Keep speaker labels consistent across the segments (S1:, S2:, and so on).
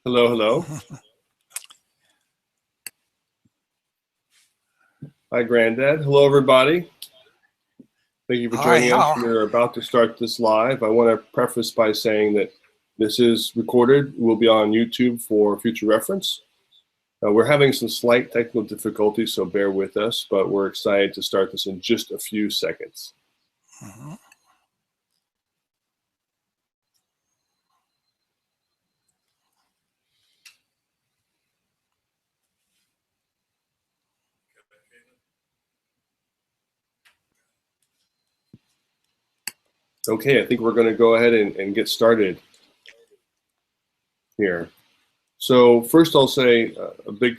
S1: Hello, hello. Hi, Granddad. Hello, everybody. Thank you for joining us. We're about to start this live. I want to preface by saying that this is recorded. We'll be on YouTube for future reference. We're having some slight technical difficulties, so bear with us, but we're excited to start this in just a few seconds. Okay, I think we're going to go ahead and get started here. So first I'll say a big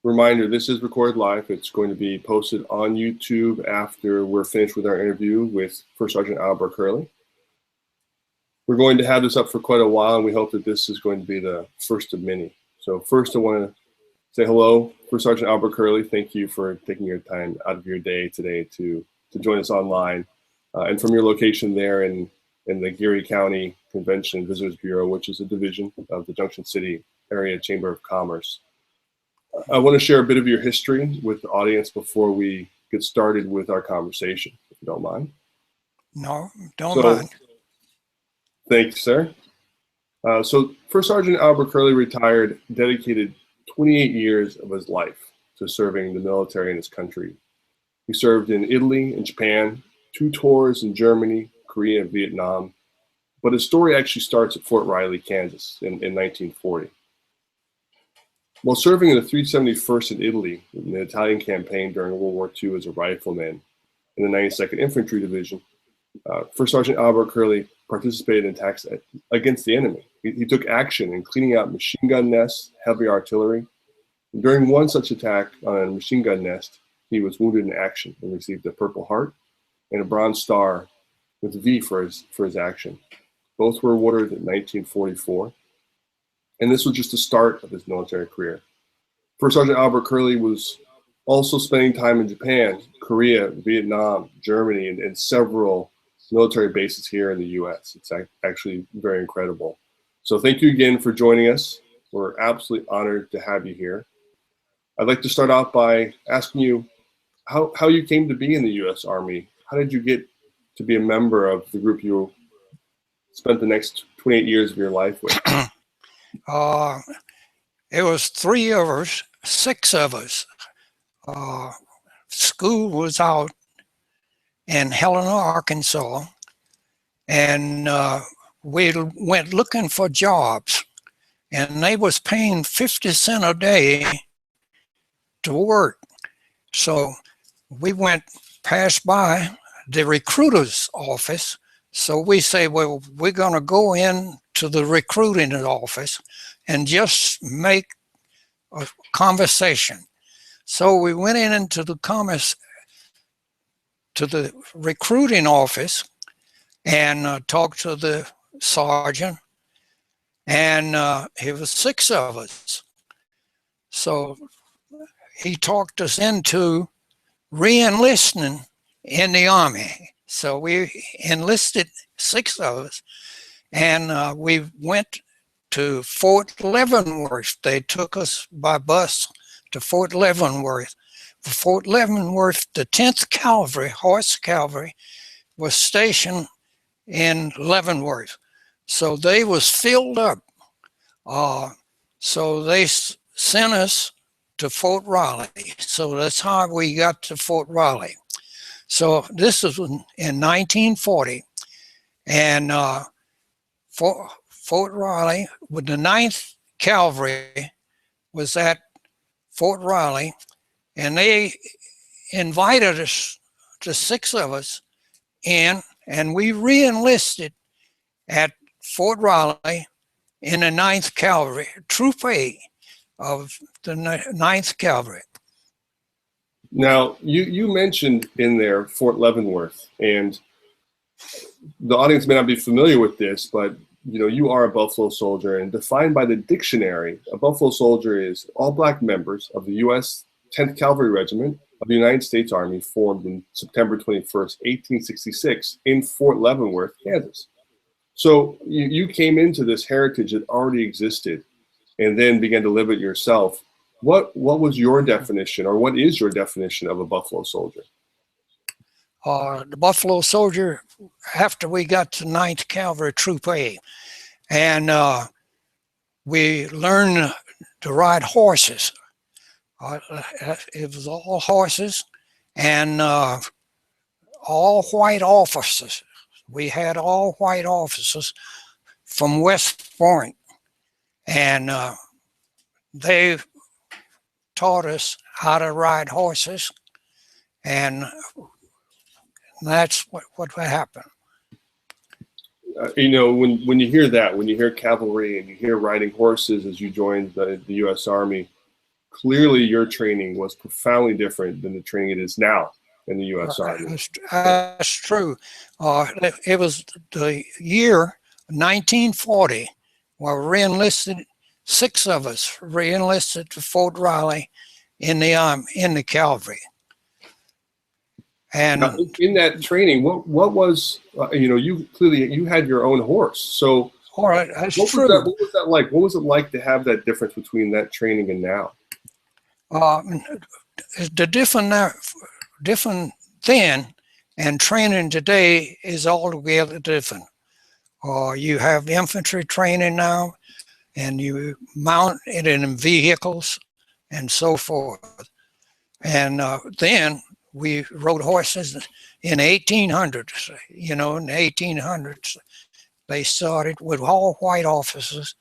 S1: reminder, this is recorded live. It's going to be posted on YouTube after we're finished with our interview with First Sergeant Albert Curley. We're going to have this up for quite a while, and we hope that this is going to be the first of many. So first I want to say hello, First Sergeant Albert Curley. Thank you for taking your time out of your day today to join us online. And from your location there in the Geary County Convention and Visitors Bureau, which is a division of the Junction City Area Chamber of Commerce. I want to share a bit of your history with the audience before we get started with our conversation, if you don't mind.
S2: No, don't mind.
S1: Thanks, sir. So First Sergeant Albert Curley retired, dedicated 28 years of his life to serving the military in his country. He served in Italy and Japan, 2 tours in Germany, Korea, and Vietnam. But his story actually starts at Fort Riley, Kansas in 1940. While serving in the 371st in Italy in the Italian campaign during World War II as a rifleman in the 92nd Infantry Division, First Sergeant Albert Curley participated in attacks against the enemy. He took action in cleaning out machine gun nests, heavy artillery. And during one such attack on a machine gun nest, he was wounded in action and received a Purple Heart and a Bronze Star with a V for his action. Both were awarded in 1944. And this was just the start of his military career. First Sergeant Albert Curley was also spending time in Japan, Korea, Vietnam, Germany, and several military bases here in the US. It's actually very incredible. So thank you again for joining us. We're absolutely honored to have you here. I'd like to start off by asking you how you came to be in the US Army. How did you get to be a member of the group you spent the next 28 years of your life with?
S2: It was 3 of us, 6 of us. School was out in Helena, Arkansas, and we went looking for jobs, and they was paying 50 cents a day to work. So we passed by the recruiter's office. So we say, well, we're going to go in to the recruiting office and just make a conversation. So we went into the recruiting office and talked to the sergeant, and it was 6 of us. So he talked us into re-enlisting in the Army. So we enlisted 6 of us, and we went to Fort Leavenworth. They took us by bus to Fort Leavenworth. For Fort Leavenworth, the 10th Cavalry, Horse Cavalry, was stationed in Leavenworth. So they was filled up. So they sent us to Fort Riley. So that's how we got to Fort Riley. So this was in 1940, and Fort Riley, with the 9th Cavalry, was at Fort Riley, and they invited us, the 6 of us, in, and we re-enlisted at Fort Riley in the 9th Cavalry, Troop A of the 9th Cavalry.
S1: Now, you mentioned in there Fort Leavenworth, and the audience may not be familiar with this, but you are a Buffalo Soldier, and defined by the dictionary, a Buffalo Soldier is all Black members of the U.S. 10th Cavalry Regiment of the United States Army, formed in September 21st, 1866 in Fort Leavenworth, Kansas. So you came into this heritage that already existed. and then began to live it yourself. What was your definition, or what is your definition of a Buffalo Soldier?
S2: The Buffalo Soldier, after we got to 9th Cavalry Troop A, and we learned to ride horses. It was all horses and all white officers. We had all white officers from West Point, and they taught us how to ride horses, and that's what happened.
S1: You know, when you hear that, when you hear cavalry and you hear riding horses as you joined the U.S. Army, clearly your training was profoundly different than the training it is now in the U.S. Army.
S2: That's true. It was the year 1940 where we re-enlisted. 6 of us re-enlisted to Fort Riley in the cavalry. And
S1: now, in that training, what was you know, you had your own horse, so
S2: all right, that's true.
S1: What was that like? What was it like to have that difference between that training and now?
S2: The different then and training today is altogether different. You have infantry training now, and you mount it in vehicles and so forth. And then we rode horses in 1800s. You know, in the 1800s, they started with all white officers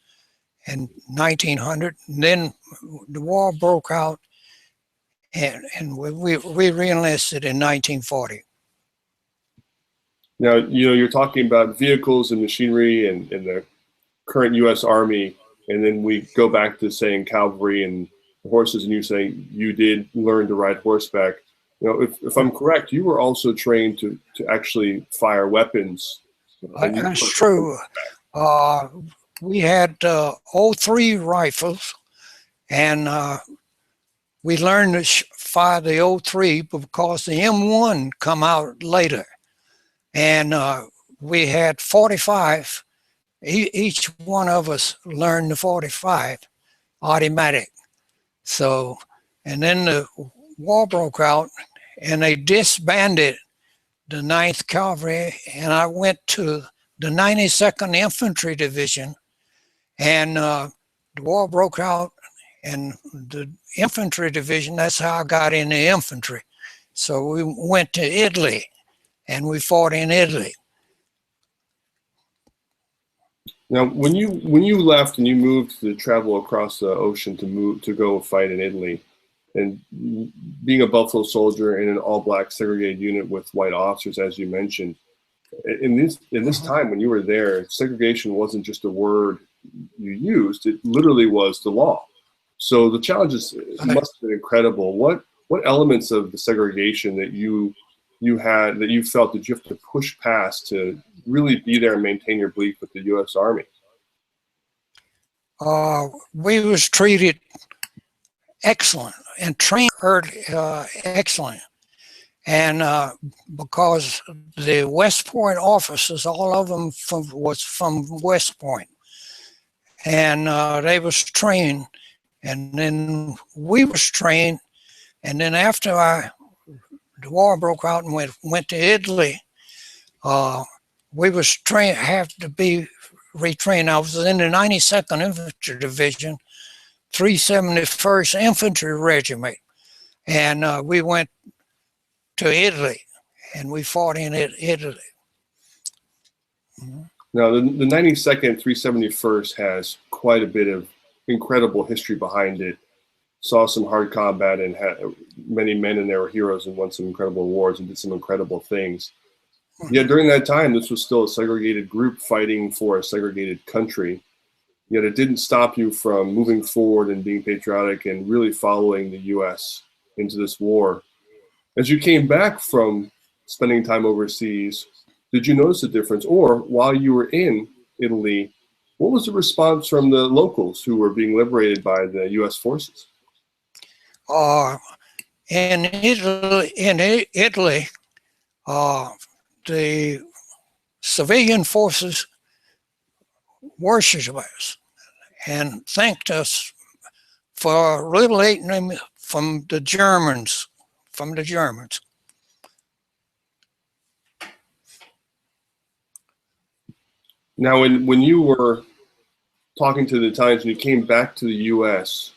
S2: in 1900. And then the war broke out, and we re-enlisted in 1940.
S1: Now, you know, you're talking about vehicles and machinery and the current U.S. Army, and then we go back to saying cavalry and horses, and you say you did learn to ride horseback. You know, if I'm correct, you were also trained to actually fire weapons.
S2: That's true. We had .03 rifles, and we learned to fire the .03 because the M1 come out later. And we had 45. Each one of us learned the 45 automatic. So, and then the war broke out, and they disbanded the 9th Cavalry, and I went to the 92nd Infantry Division, and the war broke out, and the Infantry Division, that's how I got into infantry. So we went to Italy, and we fought in Italy.
S1: Now, when you left and you moved to travel across the ocean to go fight in Italy, and being a Buffalo Soldier in an all-black segregated unit with white officers, as you mentioned, in this time when you were there, segregation wasn't just a word you used; it literally was the law. So the challenges must have been incredible. What elements of the segregation that you had, that you felt that you have to push past to really be there and maintain your belief with the U.S. Army?
S2: We was treated excellent and trained excellent. And because the West Point officers, all of them was from West Point. And they was trained, and then we was trained. And then after the war broke out and went to Italy, we was trained, have to be retrained. I was in the 92nd Infantry Division, 371st Infantry Regiment, and we went to Italy, and we fought in Italy.
S1: Now, the 92nd 371st has quite a bit of incredible history behind it. Saw some hard combat and had many men in there were heroes and won some incredible awards and did some incredible things. Yet during that time, this was still a segregated group fighting for a segregated country. Yet it didn't stop you from moving forward and being patriotic and really following the U.S. into this war. As you came back from spending time overseas, did you notice a difference? Or while you were in Italy, what was the response from the locals who were being liberated by the U.S. forces?
S2: In Italy, the civilian forces worshipped us, and thanked us for liberating him from the Germans.
S1: Now, when you were talking to the Italians and you came back to the U.S.,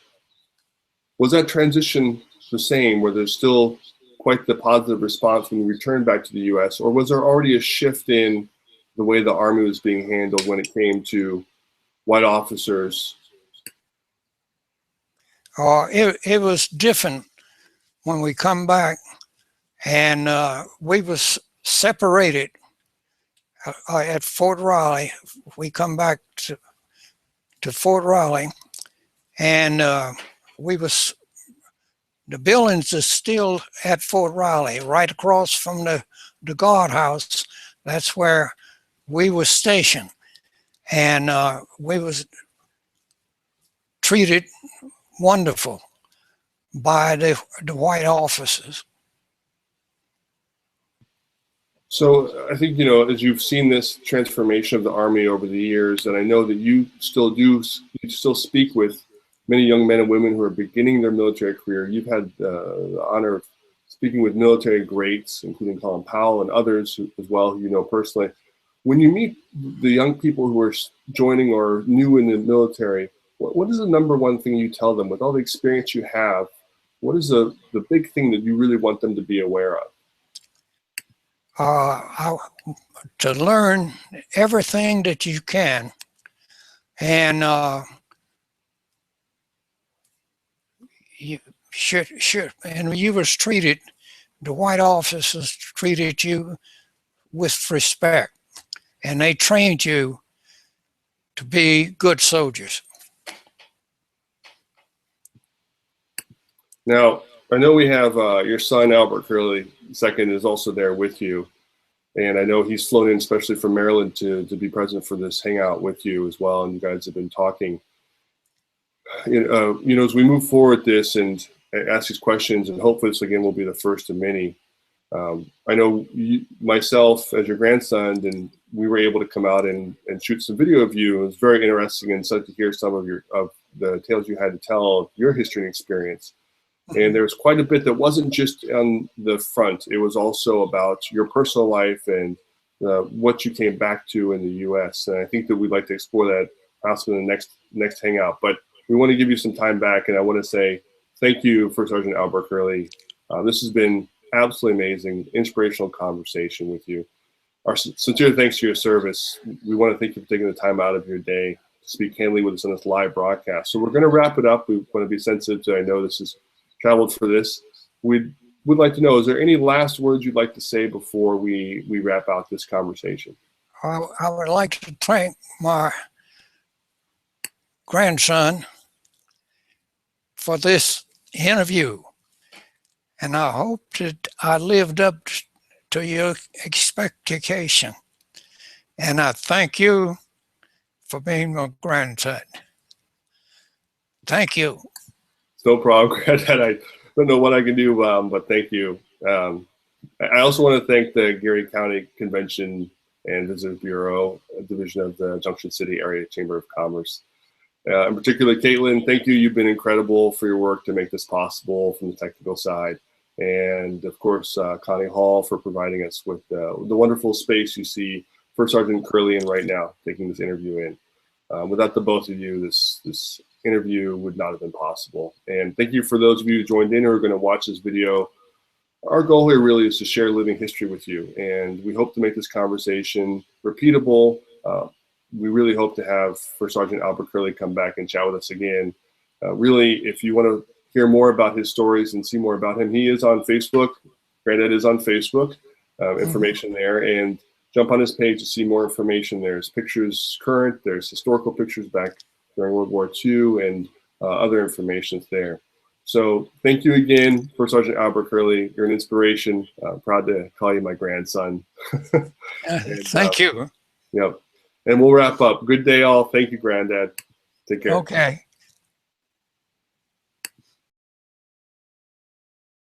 S1: was that transition the same, where there's still quite the positive response when you returned back to the U.S., or was there already a shift in the way the Army was being handled when it came to white officers?
S2: It was different when we come back, and we was separated at Fort Riley. We come back to Fort Riley, and the buildings are still at Fort Riley, right across from the guardhouse. That's where we were stationed, and we was treated wonderful by the white officers.
S1: So I think, as you've seen this transformation of the Army over the years, and I know that you still speak with many young men and women who are beginning their military career. You've had the honor of speaking with military greats, including Colin Powell and others as well, who you know personally. When you meet the young people who are joining or new in the military, what is the number one thing you tell them with all the experience you have? What is the big thing that you really want them to be aware of?
S2: To learn everything that you can, and you should, and you was treated, the white officers treated you with respect, and they trained you to be good soldiers.
S1: Now, I know we have your son, Albert Curley II, is also there with you. And I know he's flown in especially from Maryland to be present for this hangout with you as well. And you guys have been talking. As we move forward this and ask these questions, and hopefully this again will be the first of many. I know myself as your grandson, and we were able to come out and shoot some video of you. It was very interesting and so to hear some of the tales you had to tell of your history and experience. And there was quite a bit that wasn't just on the front. It was also about your personal life and what you came back to in the U.S. And I think that we'd like to explore that possibly in the next hangout. But we want to give you some time back, and I want to say thank you, First Sergeant Albert Curley. This has been absolutely amazing, inspirational conversation with you. Our sincere thanks to your service. We want to thank you for taking the time out of your day to speak candidly with us on this live broadcast. So we're going to wrap it up. We want to be sensitive to, I know this is traveled for this. We would like to know, is there any last words you'd like to say before we wrap out this conversation?
S2: I would like to thank my grandson for this interview, and I hope that I lived up to your expectation. And I thank you for being my grandson. Thank you.
S1: No problem, Granddad. I don't know what I can do, but thank you. I also want to thank the Geary County Convention and Visitors Bureau, a division of the Junction City Area Chamber of Commerce. In particular, Caitlin, thank you. You've been incredible for your work to make this possible from the technical side. And of course, Connie Hall for providing us with the wonderful space you see First Sergeant Curley in right now, taking this interview in. Without the both of you, this interview would not have been possible. And thank you for those of you who joined in or are going to watch this video. Our goal here really is to share living history with you, and we hope to make this conversation repeatable. We really hope to have First Sergeant Albert Curley come back and chat with us again. Really, if you want to hear more about his stories and see more about him, he is on Facebook. Granddad is on Facebook, information there, and jump on his page to see more information. There's pictures current, there's historical pictures back during World War II, and other information there. So thank you again, First Sergeant Albert Curley. You're an inspiration. Proud to call you my grandson.
S2: Thank you.
S1: Yep. And we'll wrap up. Good day, all. Thank you, Granddad. Take care.
S2: Okay.